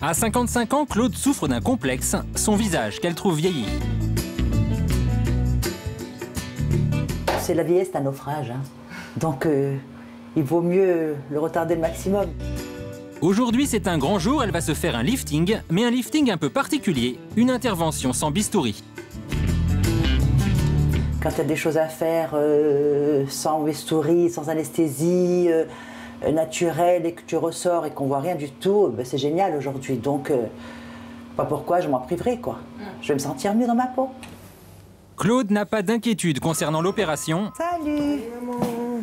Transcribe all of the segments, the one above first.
À 55 ans, Claude souffre d'un complexe, son visage qu'elle trouve vieilli. C'est la vieillesse, c'est un naufrage. Hein. Donc il vaut mieux le retarder le maximum. Aujourd'hui, c'est un grand jour, elle va se faire un lifting, mais un lifting un peu particulier, une intervention sans bistouri. Quand il y a des choses à faire sans bistouri, sans anesthésie, naturelle, et que tu ressors et qu'on voit rien du tout, ben c'est génial aujourd'hui. Donc, pas pourquoi je m'en priverai, quoi. Je vais me sentir mieux dans ma peau. Claude n'a pas d'inquiétude concernant l'opération. Salut!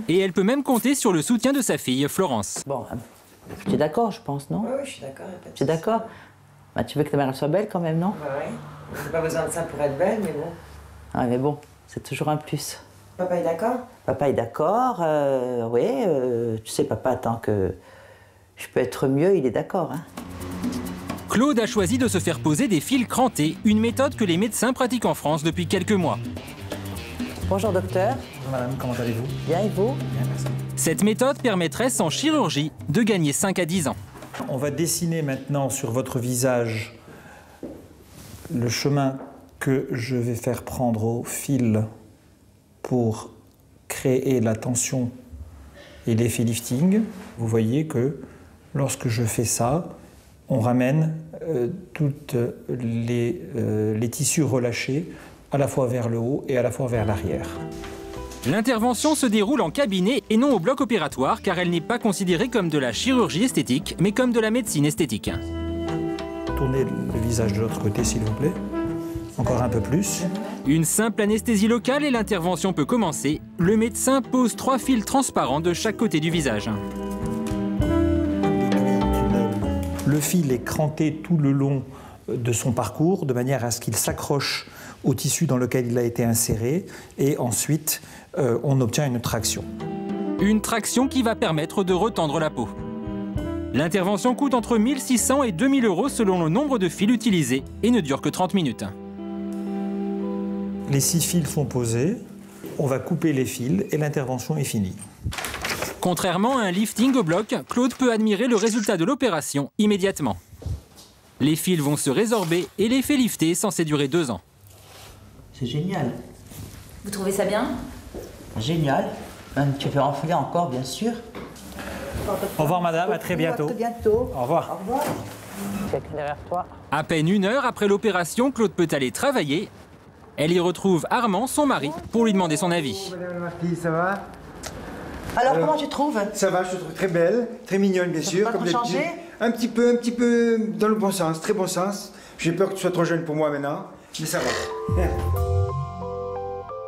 Et elle peut même compter sur le soutien de sa fille, Florence. Bon, tu es d'accord, je pense, non? Oui, je suis d'accord. Tu es d'accord? Bah, tu veux que ta mère soit belle quand même, non? Bah oui. J'ai pas besoin de ça pour être belle, mais bon. Ah, mais bon, c'est toujours un plus. Papa est d'accord? Papa est d'accord, oui. Tu sais, papa, tant que je peux être mieux, il est d'accord. Hein. Claude a choisi de se faire poser des fils crantés, une méthode que les médecins pratiquent en France depuis quelques mois. Bonjour docteur. Bonjour madame, comment allez-vous? Bien et vous? Bien, merci. Cette méthode permettrait, sans chirurgie, de gagner 5 à 10 ans. On va dessiner maintenant sur votre visage le chemin que je vais faire prendre au fil pour créer la tension et l'effet lifting. Vous voyez que lorsque je fais ça, on ramène toutes les tissus relâchés à la fois vers le haut et à la fois vers l'arrière. L'intervention se déroule en cabinet et non au bloc opératoire car elle n'est pas considérée comme de la chirurgie esthétique mais comme de la médecine esthétique. Tournez le visage de l'autre côté s'il vous plaît. Encore un peu plus. Une simple anesthésie locale et l'intervention peut commencer. Le médecin pose 3 fils transparents de chaque côté du visage. Le fil est cranté tout le long de son parcours de manière à ce qu'il s'accroche au tissu dans lequel il a été inséré et ensuite on obtient une traction. Une traction qui va permettre de retendre la peau. L'intervention coûte entre 1 600 et 2 000 € selon le nombre de fils utilisés et ne dure que 30 minutes. Les 6 fils sont posés, on va couper les fils et l'intervention est finie. Contrairement à un lifting au bloc, Claude peut admirer le résultat de l'opération immédiatement. Les fils vont se résorber et l'effet lifté est censé durer 2 ans. C'est génial. Vous trouvez ça bien? Génial. Tu peux enfiler encore, bien sûr. Au revoir madame, à très bientôt. À très bientôt. Au revoir. Au revoir. Quelqu'un derrière toi. À peine 1 heure après l'opération, Claude peut aller travailler. Elle y retrouve Armand, son mari, pour lui demander son avis. Madame la marquise, ça va? Alors, comment tu trouves? Ça va, je te trouve très belle, très mignonne bien sûr. Pas Comme trop d'habitude. changé? Un petit peu dans le bon sens, très bon sens. J'ai peur que tu sois trop jeune pour moi maintenant, mais ça va.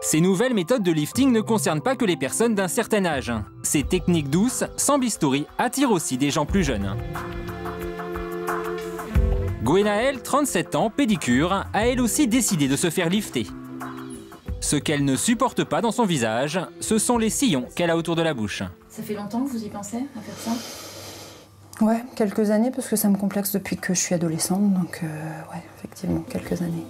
Ces nouvelles méthodes de lifting ne concernent pas que les personnes d'un certain âge. Ces techniques douces, sans bistouri, attirent aussi des gens plus jeunes. Gwenaëlle, 37 ans, pédicure, a elle aussi décidé de se faire lifter. Ce qu'elle ne supporte pas dans son visage, ce sont les sillons qu'elle a autour de la bouche. Ça fait longtemps que vous y pensez à faire ça? Ouais, quelques années, parce que ça me complexe depuis que je suis adolescente, donc ouais, effectivement, quelques années.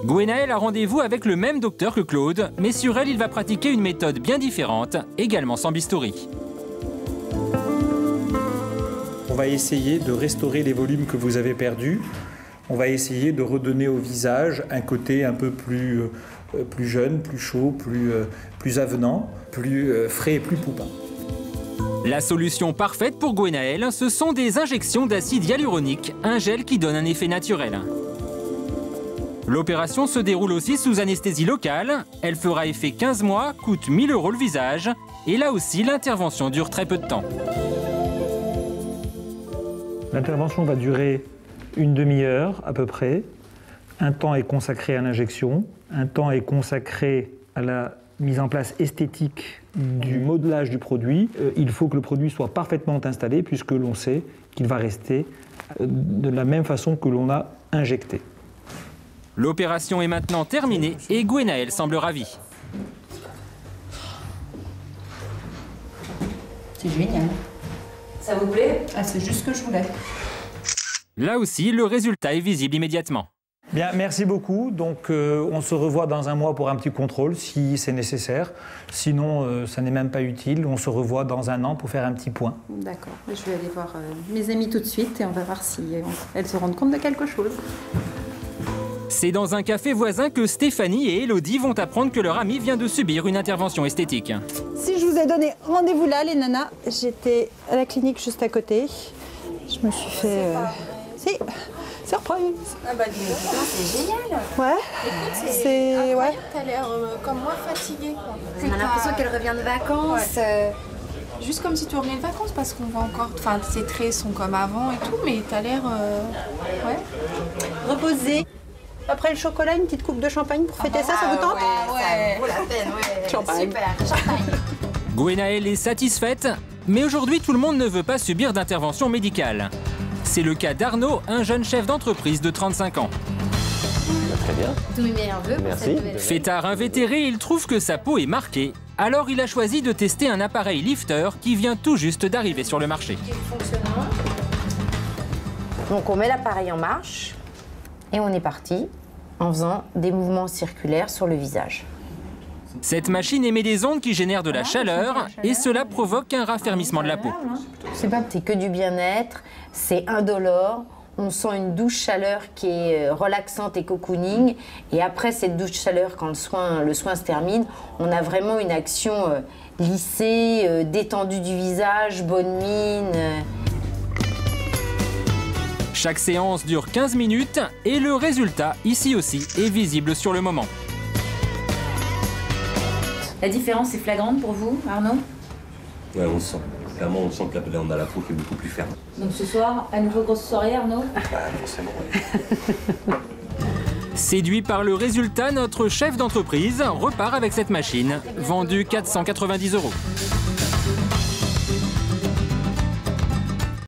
Gwenaëlle a rendez-vous avec le même docteur que Claude, mais sur elle, il va pratiquer une méthode bien différente, également sans bistouri. On va essayer de restaurer les volumes que vous avez perdus. On va essayer de redonner au visage un côté un peu plus jeune, plus chaud, plus avenant, plus frais et plus poupin. La solution parfaite pour Gwenaëlle, ce sont des injections d'acide hyaluronique, un gel qui donne un effet naturel. L'opération se déroule aussi sous anesthésie locale. Elle fera effet 15 mois, coûte 1 000 € le visage. Et là aussi, l'intervention dure très peu de temps. L'intervention va durer une demi-heure à peu près. Un temps est consacré à l'injection, un temps est consacré à la mise en place esthétique du modelage du produit. Il faut que le produit soit parfaitement installé puisque l'on sait qu'il va rester de la même façon que l'on a injecté. L'opération est maintenant terminée et Gwenaëlle semble ravie. C'est génial. Ça vous plaît? Ah, c'est juste ce que je voulais. Là aussi, le résultat est visible immédiatement. Bien, merci beaucoup. Donc, on se revoit dans un mois pour un petit contrôle, si c'est nécessaire. Sinon, ça n'est même pas utile. On se revoit dans un an pour faire un petit point. D'accord. Je vais aller voir mes amies tout de suite et on va voir si elles se rendent compte de quelque chose. C'est dans un café voisin que Stéphanie et Élodie vont apprendre que leur amie vient de subir une intervention esthétique. Si je vous ai donné rendez-vous là, les nanas, j'étais à la clinique juste à côté. Je me suis fait... Si, surprise. Ah bah dis donc, c'est génial. Ouais. Écoute, c'est... incroyable, Ouais. t'as l'air comme moi fatiguée. On a l'impression qu'elle revient de vacances. Juste comme si tu revenais de vacances parce qu'on voit encore... Enfin, tes traits sont comme avant et tout, mais t'as l'air... Ouais. Reposer. Après le chocolat, une petite coupe de champagne pour fêter ça vous tente? Ouais, ça vaut la peine, ouais. Champagne. Super, champagne. Gwenaëlle est satisfaite, mais aujourd'hui tout le monde ne veut pas subir d'intervention médicale. C'est le cas d'Arnaud, un jeune chef d'entreprise de 35 ans. Très bien. Tous mes meilleurs vœux pour cette nouvelle. Fêtard invétéré, il trouve que sa peau est marquée. Alors il a choisi de tester un appareil lifter qui vient tout juste d'arriver sur le marché. Donc on met l'appareil en marche et on est parti en faisant des mouvements circulaires sur le visage. Cette machine émet des ondes qui génèrent de la chaleur et cela provoque un raffermissement de la peau. C'est que du bien-être, c'est indolore. On sent une douce chaleur qui est relaxante et cocooning. Et après cette douce chaleur, quand le soin se termine, on a vraiment une action lissée, détendue du visage, bonne mine. Chaque séance dure 15 minutes et le résultat, ici aussi, est visible sur le moment. La différence est flagrante pour vous, Arnaud? Ouais, on le sent. Clairement, on sent qu'on a la peau qui est beaucoup plus ferme. Donc ce soir, à nouveau grosse soirée, Arnaud? Bah, forcément, ouais. Séduit par le résultat, notre chef d'entreprise repart avec cette machine, vendue 490 €.